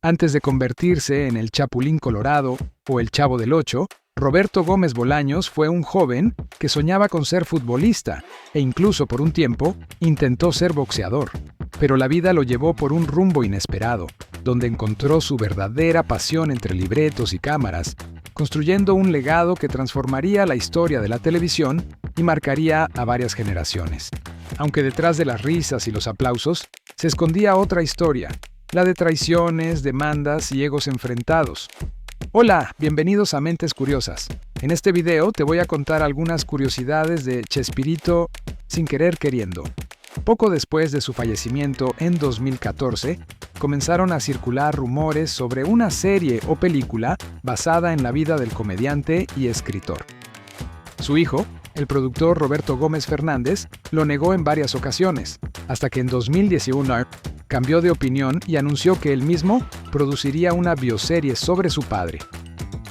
Antes de convertirse en el Chapulín Colorado o el Chavo del Ocho, Roberto Gómez Bolaños fue un joven que soñaba con ser futbolista e incluso por un tiempo intentó ser boxeador. Pero la vida lo llevó por un rumbo inesperado, donde encontró su verdadera pasión entre libretos y cámaras, construyendo un legado que transformaría la historia de la televisión y marcaría a varias generaciones. Aunque detrás de las risas y los aplausos se escondía otra historia, la de traiciones, demandas y egos enfrentados. Hola, bienvenidos a Mentes Curiosas. En este video te voy a contar algunas curiosidades de Chespirito sin querer queriendo. Poco después de su fallecimiento en 2014, comenzaron a circular rumores sobre una serie o película basada en la vida del comediante y escritor. Su hijo, el productor Roberto Gómez Fernández, lo negó en varias ocasiones, hasta que en 2019 cambió de opinión y anunció que él mismo produciría una bioserie sobre su padre.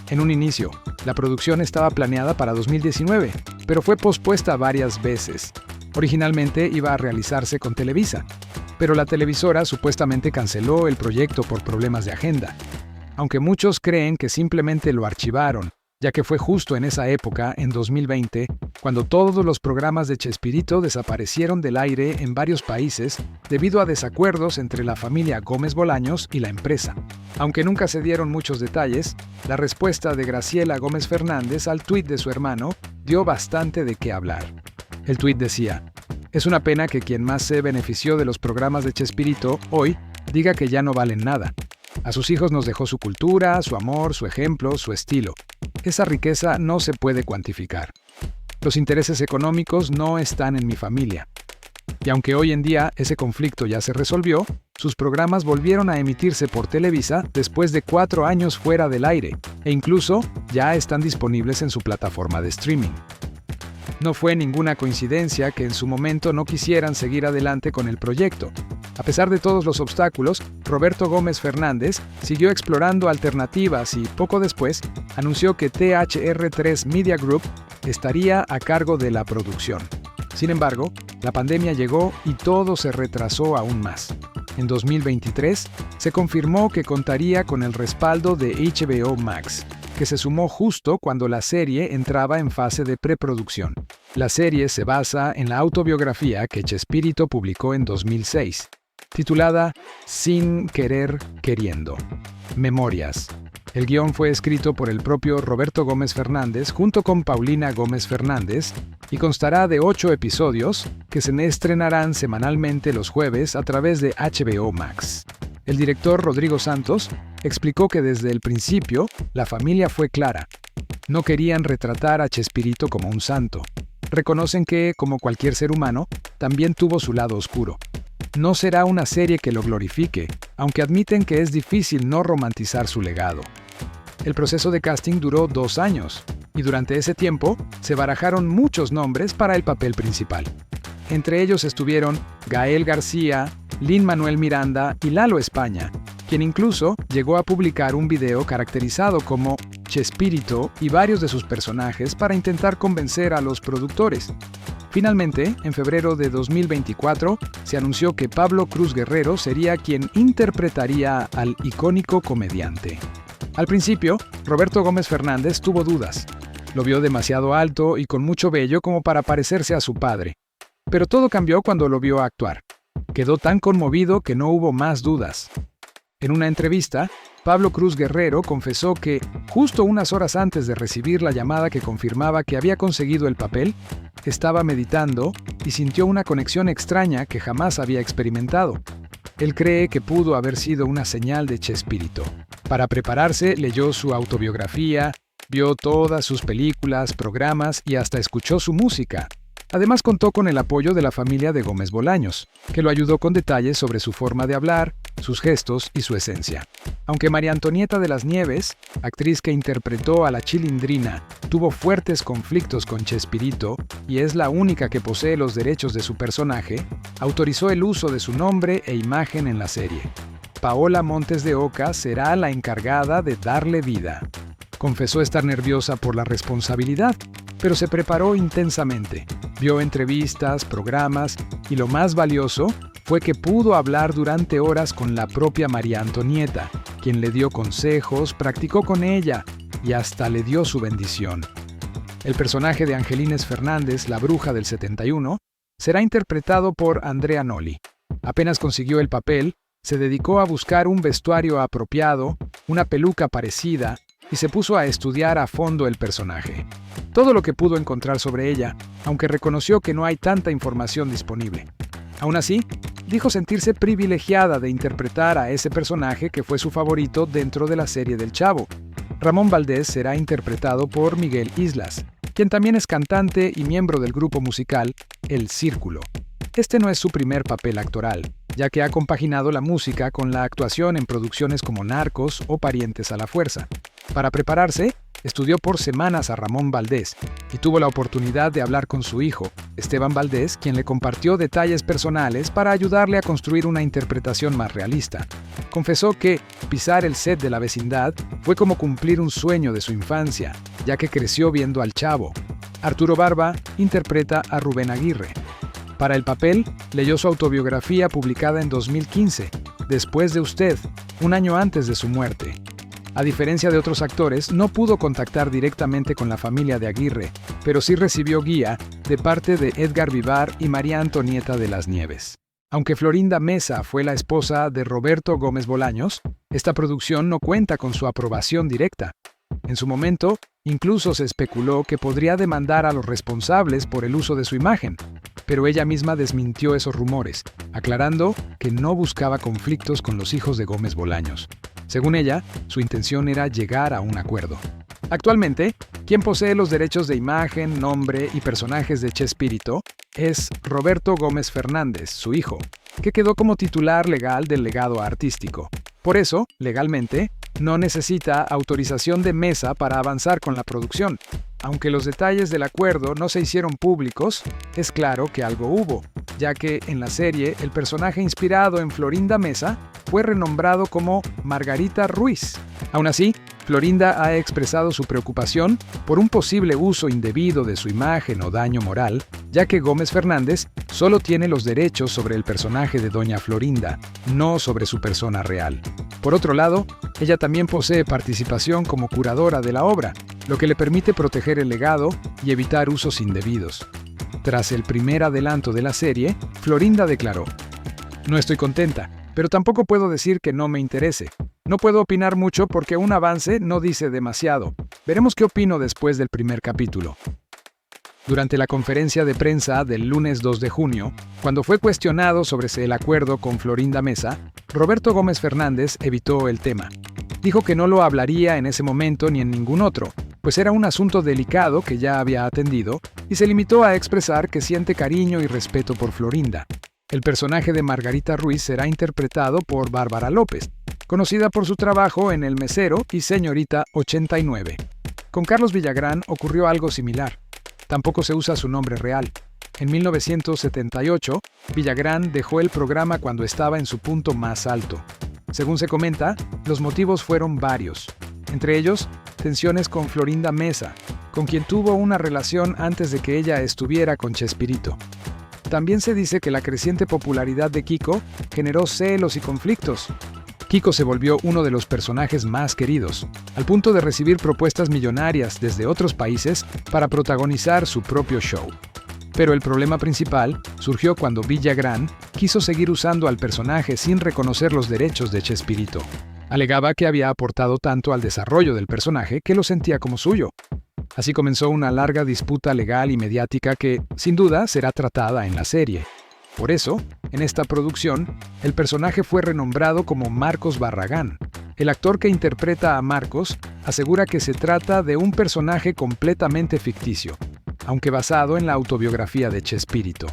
En un inicio, la producción estaba planeada para 2019, pero fue pospuesta varias veces. Originalmente iba a realizarse con Televisa, pero la televisora supuestamente canceló el proyecto por problemas de agenda, aunque muchos creen que simplemente lo archivaron, ya que fue justo en esa época, en 2020, cuando todos los programas de Chespirito desaparecieron del aire en varios países debido a desacuerdos entre la familia Gómez Bolaños y la empresa. Aunque nunca se dieron muchos detalles, la respuesta de Graciela Gómez Fernández al tuit de su hermano dio bastante de qué hablar. El tuit decía: "Es una pena que quien más se benefició de los programas de Chespirito hoy diga que ya no valen nada. A sus hijos nos dejó su cultura, su amor, su ejemplo, su estilo. Esa riqueza no se puede cuantificar. Los intereses económicos no están en mi familia". Y aunque hoy en día ese conflicto ya se resolvió, sus programas volvieron a emitirse por Televisa después de 4 años fuera del aire, e incluso ya están disponibles en su plataforma de streaming. No fue ninguna coincidencia que en su momento no quisieran seguir adelante con el proyecto. A pesar de todos los obstáculos, Roberto Gómez Fernández siguió explorando alternativas y poco después anunció que THR3 Media Group estaría a cargo de la producción. Sin embargo, la pandemia llegó y todo se retrasó aún más. En 2023 se confirmó que contaría con el respaldo de HBO Max, que se sumó justo cuando la serie entraba en fase de preproducción. La serie se basa en la autobiografía que Chespirito publicó en 2006, titulada Sin querer queriendo. Memorias. El guión fue escrito por el propio Roberto Gómez Fernández junto con Paulina Gómez Fernández y constará de 8 episodios que se estrenarán semanalmente los jueves a través de HBO Max. El director Rodrigo Santos explicó que desde el principio la familia fue clara. No querían retratar a Chespirito como un santo. Reconocen que, como cualquier ser humano, también tuvo su lado oscuro. No será una serie que lo glorifique, aunque admiten que es difícil no romantizar su legado. El proceso de casting duró 2 años, y durante ese tiempo se barajaron muchos nombres para el papel principal. Entre ellos estuvieron Gael García, Lin-Manuel Miranda y Lalo España, quien incluso llegó a publicar un video caracterizado como Chespirito y varios de sus personajes para intentar convencer a los productores. Finalmente, en febrero de 2024, se anunció que Pablo Cruz Guerrero sería quien interpretaría al icónico comediante. Al principio, Roberto Gómez Fernández tuvo dudas. Lo vio demasiado alto y con mucho vello como para parecerse a su padre. Pero todo cambió cuando lo vio actuar. Quedó tan conmovido que no hubo más dudas. En una entrevista, Pablo Cruz Guerrero confesó que, justo unas horas antes de recibir la llamada que confirmaba que había conseguido el papel, estaba meditando y sintió una conexión extraña que jamás había experimentado. Él cree que pudo haber sido una señal de Chespirito. Para prepararse, leyó su autobiografía, vio todas sus películas, programas y hasta escuchó su música. Además contó con el apoyo de la familia de Gómez Bolaños, que lo ayudó con detalles sobre su forma de hablar, sus gestos y su esencia. Aunque María Antonieta de las Nieves, actriz que interpretó a la Chilindrina, tuvo fuertes conflictos con Chespirito y es la única que posee los derechos de su personaje, autorizó el uso de su nombre e imagen en la serie. Paola Montes de Oca será la encargada de darle vida. Confesó estar nerviosa por la responsabilidad, pero se preparó intensamente. Vio entrevistas, programas y lo más valioso, fue que pudo hablar durante horas con la propia María Antonieta, quien le dio consejos, practicó con ella y hasta le dio su bendición. El personaje de Angelines Fernández, la bruja del 71, será interpretado por Andrea Noli. Apenas consiguió el papel, se dedicó a buscar un vestuario apropiado, una peluca parecida, y se puso a estudiar a fondo el personaje. Todo lo que pudo encontrar sobre ella, aunque reconoció que no hay tanta información disponible. Aún así, dijo sentirse privilegiada de interpretar a ese personaje que fue su favorito dentro de la serie del Chavo. Ramón Valdés será interpretado por Miguel Islas, quien también es cantante y miembro del grupo musical El Círculo. Este no es su primer papel actoral, ya que ha compaginado la música con la actuación en producciones como Narcos o Parientes a la Fuerza. Para prepararse, estudió por semanas a Ramón Valdés y tuvo la oportunidad de hablar con su hijo, Esteban Valdés, quien le compartió detalles personales para ayudarle a construir una interpretación más realista. Confesó que pisar el set de La Vecindad fue como cumplir un sueño de su infancia, ya que creció viendo al Chavo. Arturo Barba interpreta a Rubén Aguirre. Para el papel, leyó su autobiografía publicada en 2015, Después de usted, un año antes de su muerte. A diferencia de otros actores, no pudo contactar directamente con la familia de Aguirre, pero sí recibió guía de parte de Edgar Vivar y María Antonieta de las Nieves. Aunque Florinda Mesa fue la esposa de Roberto Gómez Bolaños, esta producción no cuenta con su aprobación directa. En su momento, incluso se especuló que podría demandar a los responsables por el uso de su imagen, pero ella misma desmintió esos rumores, aclarando que no buscaba conflictos con los hijos de Gómez Bolaños. Según ella, su intención era llegar a un acuerdo. Actualmente, quien posee los derechos de imagen, nombre y personajes de Chespirito es Roberto Gómez Fernández, su hijo, que quedó como titular legal del legado artístico. Por eso, legalmente, no necesita autorización de Mesa para avanzar con la producción. Aunque los detalles del acuerdo no se hicieron públicos, es claro que algo hubo, ya que en la serie el personaje inspirado en Florinda Mesa fue renombrado como Margarita Ruiz. Aún así, Florinda ha expresado su preocupación por un posible uso indebido de su imagen o daño moral, ya que Gómez Fernández solo tiene los derechos sobre el personaje de Doña Florinda, no sobre su persona real. Por otro lado, ella también posee participación como curadora de la obra, lo que le permite proteger el legado y evitar usos indebidos. Tras el primer adelanto de la serie, Florinda declaró: "No estoy contenta, pero tampoco puedo decir que no me interese. No puedo opinar mucho porque un avance no dice demasiado. Veremos qué opino después del primer capítulo". Durante la conferencia de prensa del lunes 2 de junio, cuando fue cuestionado sobre el acuerdo con Florinda Mesa, Roberto Gómez Fernández evitó el tema. Dijo que no lo hablaría en ese momento ni en ningún otro, pues era un asunto delicado que ya había atendido, y se limitó a expresar que siente cariño y respeto por Florinda. El personaje de Margarita Ruiz será interpretado por Bárbara López, conocida por su trabajo en El Mesero y Señorita 89. Con Carlos Villagrán ocurrió algo similar. Tampoco se usa su nombre real. En 1978, Villagrán dejó el programa cuando estaba en su punto más alto. Según se comenta, los motivos fueron varios. Entre ellos, tensiones con Florinda Mesa, con quien tuvo una relación antes de que ella estuviera con Chespirito. También se dice que la creciente popularidad de Kiko generó celos y conflictos. Kiko se volvió uno de los personajes más queridos, al punto de recibir propuestas millonarias desde otros países para protagonizar su propio show. Pero el problema principal surgió cuando Villagrán quiso seguir usando al personaje sin reconocer los derechos de Chespirito. Alegaba que había aportado tanto al desarrollo del personaje que lo sentía como suyo. Así comenzó una larga disputa legal y mediática que, sin duda, será tratada en la serie. Por eso, en esta producción, el personaje fue renombrado como Marcos Barragán. El actor que interpreta a Marcos asegura que se trata de un personaje completamente ficticio, aunque basado en la autobiografía de Chespirito.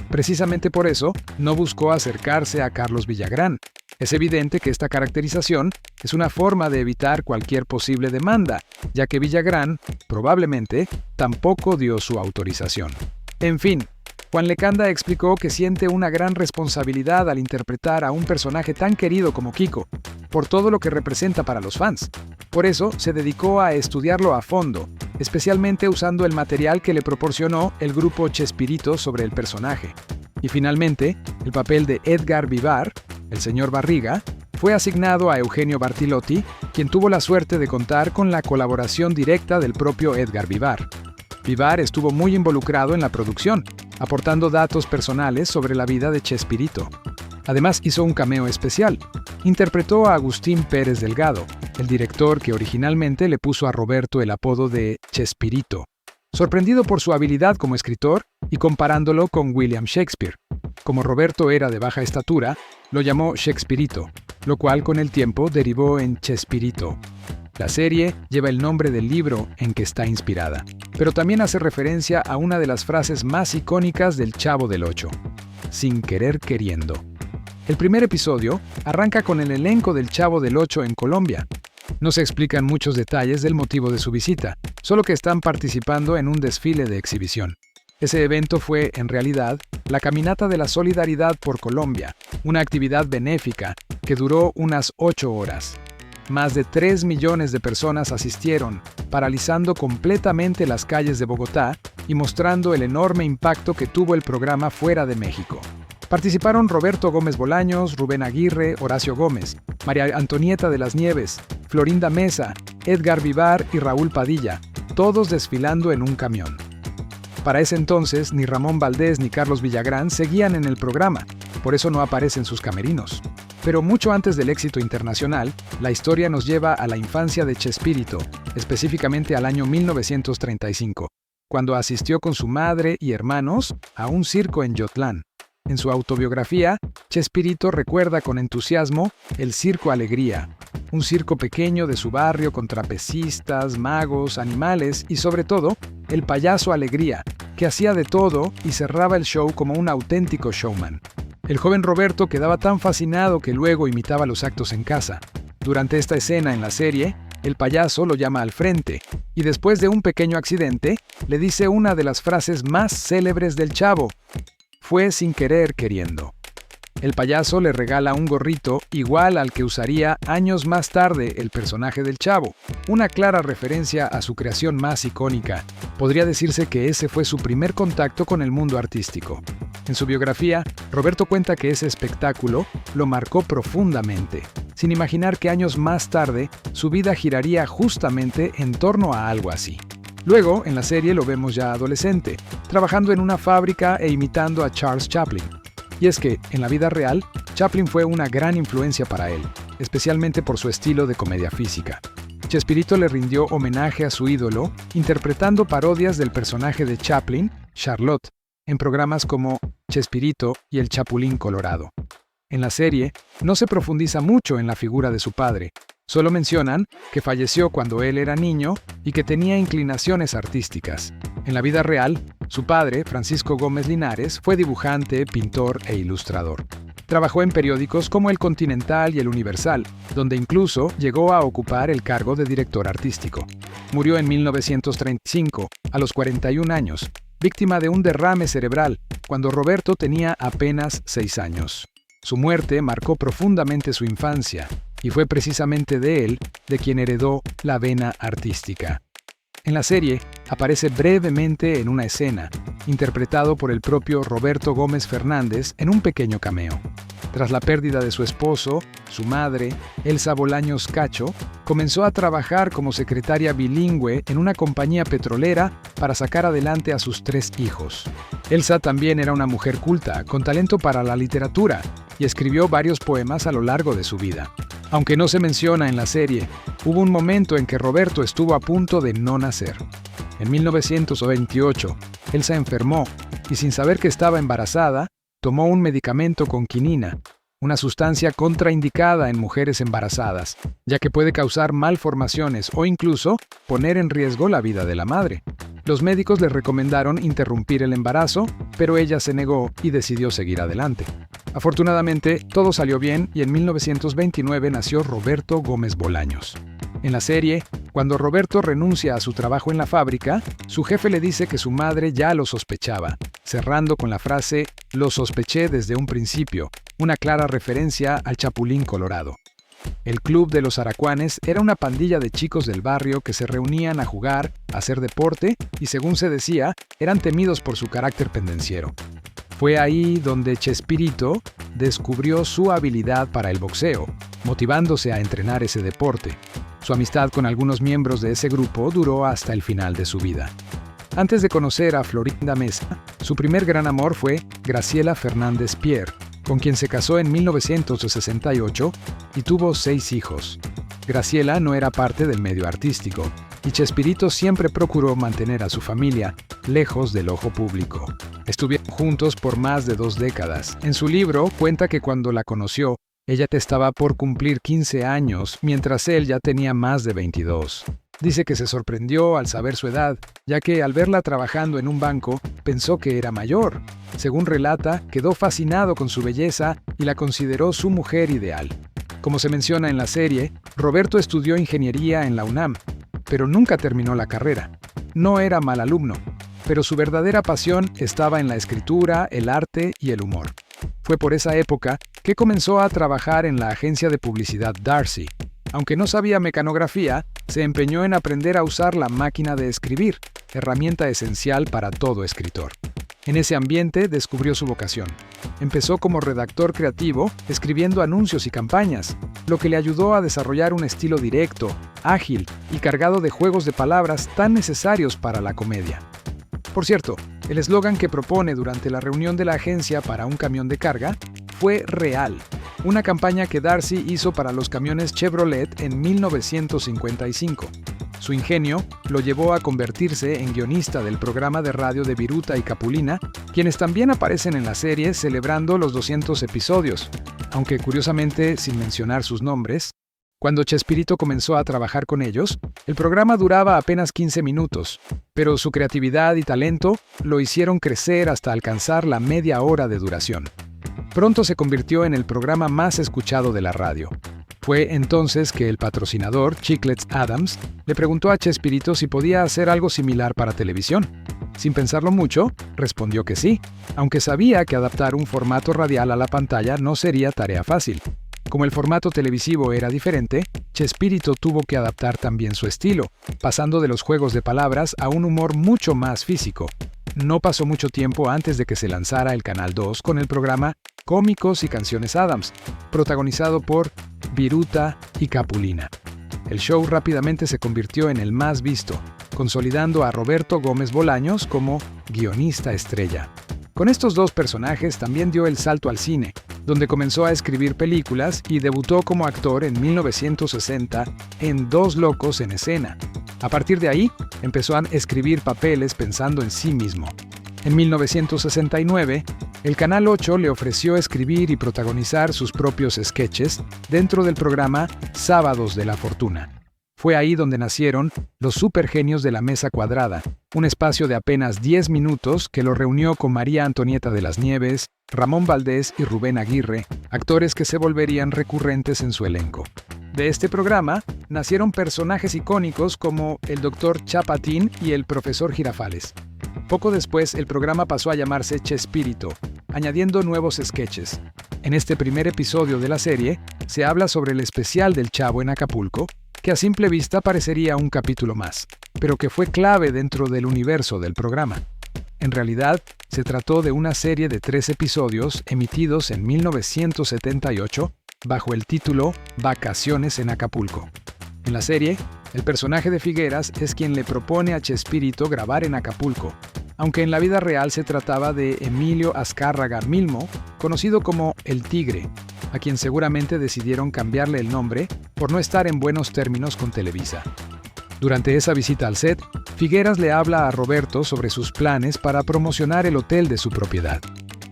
Precisamente por eso, no buscó acercarse a Carlos Villagrán. Es evidente que esta caracterización es una forma de evitar cualquier posible demanda, ya que Villagrán, probablemente, tampoco dio su autorización. En fin, Juan Lecanda explicó que siente una gran responsabilidad al interpretar a un personaje tan querido como Kiko, por todo lo que representa para los fans. Por eso se dedicó a estudiarlo a fondo, especialmente usando el material que le proporcionó el grupo Chespirito sobre el personaje. Y finalmente, el papel de Edgar Vivar, el señor Barriga, fue asignado a Eugenio Bartilotti, quien tuvo la suerte de contar con la colaboración directa del propio Edgar Vivar. Vivar estuvo muy involucrado en la producción, aportando datos personales sobre la vida de Chespirito. Además, hizo un cameo especial. Interpretó a Agustín Pérez Delgado, el director que originalmente le puso a Roberto el apodo de Chespirito, sorprendido por su habilidad como escritor y comparándolo con William Shakespeare. Como Roberto era de baja estatura, lo llamó Shakespearito, lo cual con el tiempo derivó en Chespirito. La serie lleva el nombre del libro en que está inspirada, pero también hace referencia a una de las frases más icónicas del Chavo del Ocho: sin querer queriendo. El primer episodio arranca con el elenco del Chavo del Ocho en Colombia. No se explican muchos detalles del motivo de su visita, solo que están participando en un desfile de exhibición. Ese evento fue, en realidad, la Caminata de la Solidaridad por Colombia, una actividad benéfica que duró unas 8 horas. Más de 3 millones de personas asistieron, paralizando completamente las calles de Bogotá y mostrando el enorme impacto que tuvo el programa fuera de México. Participaron Roberto Gómez Bolaños, Rubén Aguirre, Horacio Gómez, María Antonieta de las Nieves, Florinda Mesa, Edgar Vivar y Raúl Padilla, todos desfilando en un camión. Para ese entonces, ni Ramón Valdés ni Carlos Villagrán seguían en el programa, por eso no aparecen sus camerinos. Pero mucho antes del éxito internacional, la historia nos lleva a la infancia de Chespirito, específicamente al año 1935, cuando asistió con su madre y hermanos a un circo en Yotlán. En su autobiografía, Chespirito recuerda con entusiasmo el Circo Alegría, un circo pequeño de su barrio con trapecistas, magos, animales y sobre todo, el payaso Alegría, que hacía de todo y cerraba el show como un auténtico showman. El joven Roberto quedaba tan fascinado que luego imitaba los actos en casa. Durante esta escena en la serie, el payaso lo llama al frente y después de un pequeño accidente, le dice una de las frases más célebres del Chavo: fue sin querer queriendo. El payaso le regala un gorrito igual al que usaría años más tarde el personaje del Chavo, una clara referencia a su creación más icónica. Podría decirse que ese fue su primer contacto con el mundo artístico. En su biografía, Roberto cuenta que ese espectáculo lo marcó profundamente, sin imaginar que años más tarde su vida giraría justamente en torno a algo así. Luego, en la serie lo vemos ya adolescente, trabajando en una fábrica e imitando a Charles Chaplin. Y es que, en la vida real, Chaplin fue una gran influencia para él, especialmente por su estilo de comedia física. Chespirito le rindió homenaje a su ídolo, interpretando parodias del personaje de Chaplin, Charlotte, en programas como Chespirito y El Chapulín Colorado. En la serie, no se profundiza mucho en la figura de su padre, solo mencionan que falleció cuando él era niño y que tenía inclinaciones artísticas. En la vida real, su padre, Francisco Gómez Linares, fue dibujante, pintor e ilustrador. Trabajó en periódicos como El Continental y El Universal, donde incluso llegó a ocupar el cargo de director artístico. Murió en 1935, a los 41 años, víctima de un derrame cerebral, cuando Roberto tenía apenas 6 años. Su muerte marcó profundamente su infancia, y fue precisamente de él de quien heredó la vena artística. En la serie, aparece brevemente en una escena, interpretado por el propio Roberto Gómez Fernández en un pequeño cameo. Tras la pérdida de su esposo, su madre, Elsa Bolaños Cacho, comenzó a trabajar como secretaria bilingüe en una compañía petrolera para sacar adelante a sus 3 hijos. Elsa también era una mujer culta, con talento para la literatura, y escribió varios poemas a lo largo de su vida. Aunque no se menciona en la serie, hubo un momento en que Roberto estuvo a punto de no nacer. En 1928, Elsa enfermó y sin saber que estaba embarazada, tomó un medicamento con quinina, una sustancia contraindicada en mujeres embarazadas, ya que puede causar malformaciones o incluso poner en riesgo la vida de la madre. Los médicos le recomendaron interrumpir el embarazo, pero ella se negó y decidió seguir adelante. Afortunadamente, todo salió bien y en 1929 nació Roberto Gómez Bolaños. En la serie, cuando Roberto renuncia a su trabajo en la fábrica, su jefe le dice que su madre ya lo sospechaba, cerrando con la frase «Lo sospeché desde un principio», una clara referencia al Chapulín Colorado. El Club de los Aracuanes era una pandilla de chicos del barrio que se reunían a jugar, a hacer deporte y, según se decía, eran temidos por su carácter pendenciero. Fue ahí donde Chespirito descubrió su habilidad para el boxeo, motivándose a entrenar ese deporte. Su amistad con algunos miembros de ese grupo duró hasta el final de su vida. Antes de conocer a Florinda Mesa, su primer gran amor fue Graciela Fernández Pierre, con quien se casó en 1968 y tuvo 6 hijos. Graciela no era parte del medio artístico, y Chespirito siempre procuró mantener a su familia lejos del ojo público. Estuvieron juntos por más de 2 décadas. En su libro cuenta que cuando la conoció, ella estaba por cumplir 15 años, mientras él ya tenía más de 22. Dice que se sorprendió al saber su edad, ya que al verla trabajando en un banco, pensó que era mayor. Según relata, quedó fascinado con su belleza y la consideró su mujer ideal. Como se menciona en la serie, Roberto estudió ingeniería en la UNAM, pero nunca terminó la carrera. No era mal alumno, pero su verdadera pasión estaba en la escritura, el arte y el humor. Fue por esa época que comenzó a trabajar en la agencia de publicidad Darcy. Aunque no sabía mecanografía, se empeñó en aprender a usar la máquina de escribir, herramienta esencial para todo escritor. En ese ambiente descubrió su vocación. Empezó como redactor creativo, escribiendo anuncios y campañas, lo que le ayudó a desarrollar un estilo directo, ágil y cargado de juegos de palabras tan necesarios para la comedia. Por cierto, el eslogan que propone durante la reunión de la agencia para un camión de carga fue real, una campaña que Darcy hizo para los camiones Chevrolet en 1955. Su ingenio lo llevó a convertirse en guionista del programa de radio de Viruta y Capulina, quienes también aparecen en la serie celebrando los 200 episodios, aunque curiosamente sin mencionar sus nombres. Cuando Chespirito comenzó a trabajar con ellos, el programa duraba apenas 15 minutos, pero su creatividad y talento lo hicieron crecer hasta alcanzar la media hora de duración. Pronto se convirtió en el programa más escuchado de la radio. Fue entonces que el patrocinador, Chiclets Adams, le preguntó a Chespirito si podía hacer algo similar para televisión. Sin pensarlo mucho, respondió que sí, aunque sabía que adaptar un formato radial a la pantalla no sería tarea fácil. Como el formato televisivo era diferente, Chespirito tuvo que adaptar también su estilo, pasando de los juegos de palabras a un humor mucho más físico. No pasó mucho tiempo antes de que se lanzara el Canal 2 con el programa Cómicos y Canciones Adams, protagonizado por Viruta y Capulina. El show rápidamente se convirtió en el más visto, consolidando a Roberto Gómez Bolaños como guionista estrella. Con estos 2 personajes también dio el salto al cine, donde comenzó a escribir películas y debutó como actor en 1960 en Dos locos en escena. A partir de ahí, empezó a escribir papeles pensando en sí mismo. En 1969, el Canal 8 le ofreció escribir y protagonizar sus propios sketches dentro del programa Sábados de la Fortuna. Fue ahí donde nacieron los supergenios de la Mesa Cuadrada, un espacio de apenas 10 minutos que lo reunió con María Antonieta de las Nieves, Ramón Valdés y Rubén Aguirre, actores que se volverían recurrentes en su elenco. De este programa nacieron personajes icónicos como el Dr. Chapatín y el Profesor Girafales. Poco después, el programa pasó a llamarse Chespirito, añadiendo nuevos sketches. En este primer episodio de la serie, se habla sobre el especial del Chavo en Acapulco, que a simple vista parecería un capítulo más, pero que fue clave dentro del universo del programa. En realidad, se trató de una serie de 3 episodios emitidos en 1978 bajo el título Vacaciones en Acapulco. En la serie, el personaje de Figueras es quien le propone a Chespirito grabar en Acapulco, aunque en la vida real se trataba de Emilio Azcárraga Milmo, conocido como El Tigre, a quien seguramente decidieron cambiarle el nombre por no estar en buenos términos con Televisa. Durante esa visita al set, Figueras le habla a Roberto sobre sus planes para promocionar el hotel de su propiedad,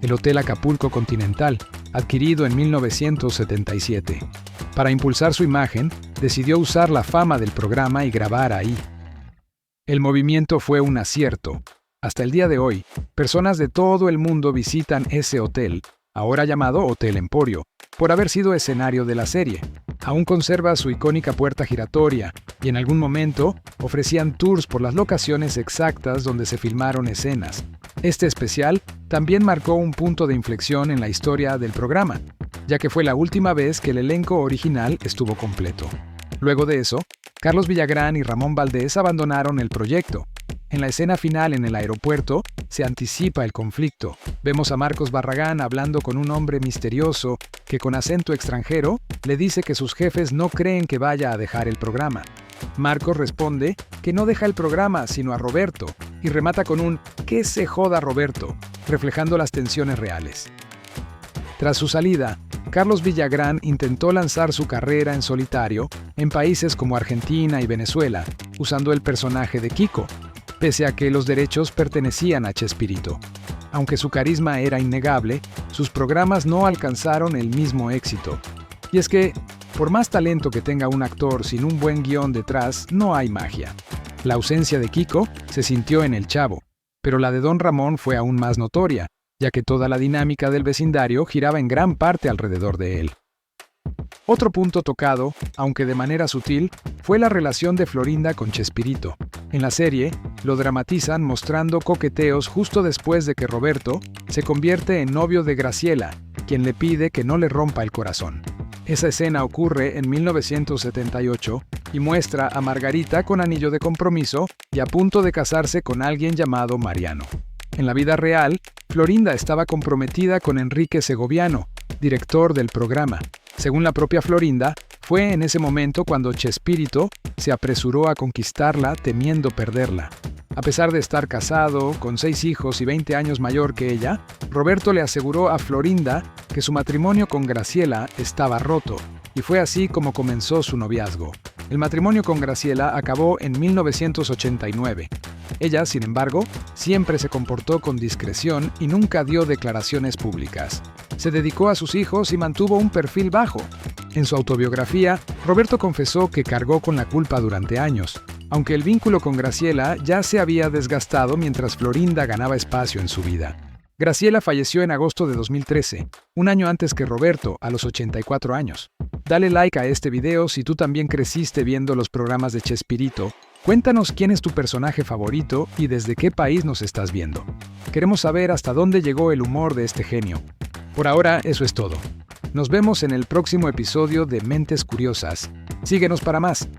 el Hotel Acapulco Continental, adquirido en 1977. Para impulsar su imagen, decidió usar la fama del programa y grabar ahí. El movimiento fue un acierto. Hasta el día de hoy, personas de todo el mundo visitan ese hotel, ahora llamado Hotel Emporio, por haber sido escenario de la serie. Aún conserva su icónica puerta giratoria y en algún momento ofrecían tours por las locaciones exactas donde se filmaron escenas. Este especial también marcó un punto de inflexión en la historia del programa, ya que fue la última vez que el elenco original estuvo completo. Luego de eso, Carlos Villagrán y Ramón Valdés abandonaron el proyecto. En la escena final en el aeropuerto, se anticipa el conflicto. Vemos a Marcos Barragán hablando con un hombre misterioso que con acento extranjero le dice que sus jefes no creen que vaya a dejar el programa. Marcos responde que no deja el programa sino a Roberto y remata con un "que se joda Roberto", reflejando las tensiones reales. Tras su salida, Carlos Villagrán intentó lanzar su carrera en solitario en países como Argentina y Venezuela, usando el personaje de Kiko, pese a que los derechos pertenecían a Chespirito. Aunque su carisma era innegable, sus programas no alcanzaron el mismo éxito. Y es que, por más talento que tenga un actor sin un buen guión detrás, no hay magia. La ausencia de Kiko se sintió en El Chavo, pero la de Don Ramón fue aún más notoria, ya que toda la dinámica del vecindario giraba en gran parte alrededor de él. Otro punto tocado, aunque de manera sutil, fue la relación de Florinda con Chespirito. En la serie, lo dramatizan mostrando coqueteos justo después de que Roberto se convierte en novio de Graciela, quien le pide que no le rompa el corazón. Esa escena ocurre en 1978 y muestra a Margarita con anillo de compromiso y a punto de casarse con alguien llamado Mariano. En la vida real, Florinda estaba comprometida con Enrique Segoviano, director del programa. Según la propia Florinda, fue en ese momento cuando Chespirito se apresuró a conquistarla temiendo perderla. A pesar de estar casado, con 6 hijos y 20 años mayor que ella, Roberto le aseguró a Florinda que su matrimonio con Graciela estaba roto, y fue así como comenzó su noviazgo. El matrimonio con Graciela acabó en 1989. Ella, sin embargo, siempre se comportó con discreción y nunca dio declaraciones públicas. Se dedicó a sus hijos y mantuvo un perfil bajo. En su autobiografía, Roberto confesó que cargó con la culpa durante años, aunque el vínculo con Graciela ya se había desgastado mientras Florinda ganaba espacio en su vida. Graciela falleció en agosto de 2013, un año antes que Roberto, a los 84 años. Dale like a este video si tú también creciste viendo los programas de Chespirito. Cuéntanos quién es tu personaje favorito y desde qué país nos estás viendo. Queremos saber hasta dónde llegó el humor de este genio. Por ahora, eso es todo. Nos vemos en el próximo episodio de Mentes Curiosas. Síguenos para más.